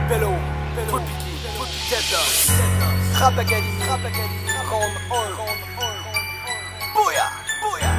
Bello, tout piqué, tout piqué, Rap Academy, round 1. Bouya, bouya,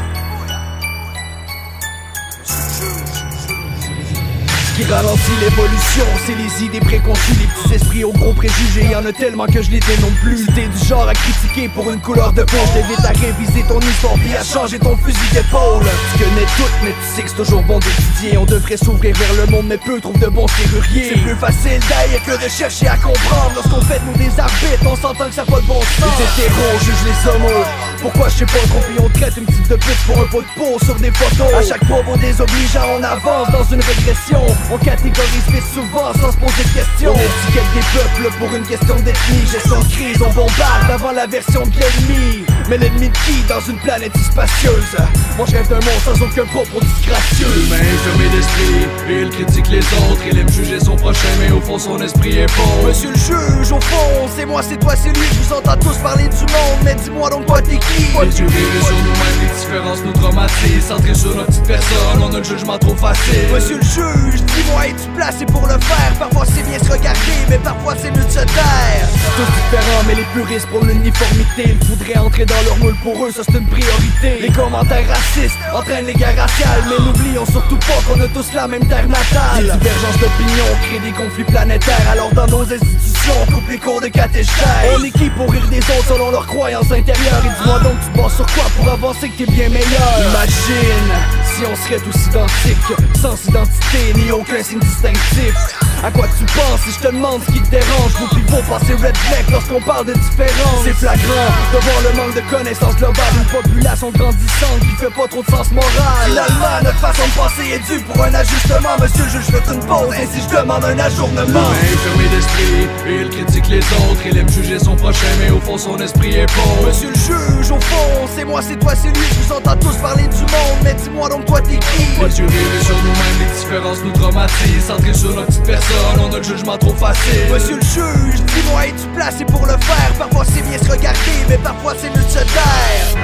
Ce qui ralentit l'évolution, c'est les idées préconçues, les petits esprits aux gros préjugés. Y'en a tellement que je les dénombre plus. T'es du genre à critiquer pour une couleur de peau. Je t'invite à réviser ton histoire puis à changer ton fusil d'épaule. Tu connais tout, mais tu sais que c'est toujours bon d'étudier. On devrait s'ouvrir vers le monde, mais peu trouvent de bons serruriers. C'est plus facile d'ailleurs que de chercher à comprendre. Lorsqu'on fait de nous des arbitres, on s'entend que ça n'a pas de bon sens. Les hétéros jugent les homos. Pourquoi je sais pas trop, puis on traite une petite de pute pour un pot de peau sur des photos. À chaque propos désobligeant, on avance dans une régression. On catégorise mais souvent sans se poser de questions. On étiquette des peuples pour une question d'ethnie. Gestion de crise, on bombarde avant la version de l'ennemi. Mais l'ennemi de qui dans une planète si spacieuse? Moi je rêve d'un monde sans aucun propos disgracieux. L'humain est fermé d'esprit, et il critique les autres. Il aime juger son prochain, mais au fond son esprit est bon. Monsieur le juge, au fond, c'est moi, c'est toi, c'est lui. Je vous entends tous parler du monde, mais dis-moi donc toi t'es qui? Les yeux rivés sur nous-mêmes, les différences nous traumatisent. Centrés sur notre petite personne, on a le jugement trop facile. Monsieur le juge, dis-moi, es-tu placé pour le faire? Parfois c'est bien se regarder, mais parfois c'est mieux de se taire. Tous différents, mais les puristes pour l'uniformité. Ils voudraient entrer dans leur moule, pour eux ça c'est une priorité. Les commentaires racistes entraînent les guerres raciales, mais n'oublions surtout pas qu'on a tous la même terre natale. Les divergences d'opinion créent des conflits planétaires. Alors dans nos institutions, on coupe les cours de catéchèse. On est qui pour rire des autres selon leurs croyances intérieures? Et dis-moi donc tu te bases sur quoi pour avancer que t'es bien meilleur? Imagine si on serait tous identiques, sans identité ni aucun signe distinctif. À quoi tu penses si je te demande ce qui te dérange? Vos pivots passer red flag lorsqu'on parle de différence. C'est flagrant de voir le manque de connaissances globales. Une population grandissante qui fait pas trop de sens moral. Finalement notre façon de penser est due pour un ajustement. Monsieur le juge, je fais une pause, ainsi je demande un ajournement. L'humain est fermé d'esprit, et il critique les autres. Il aime juger son prochain, mais au fond son esprit est bon. Monsieur le juge, au fond, c'est moi, c'est toi, c'est lui. Je vous entends tous parler du monde, mais dis-moi donc toi t'es qui? Les yeux rivés sur nous-mêmes, les différences nous traumatisent. Centrés sur notre petite personne, on a le jugement trop facile. Monsieur le juge, dis-moi, es-tu placé pour le faire? Parfois c'est bien se regarder, mais parfois c'est mieux de se taire.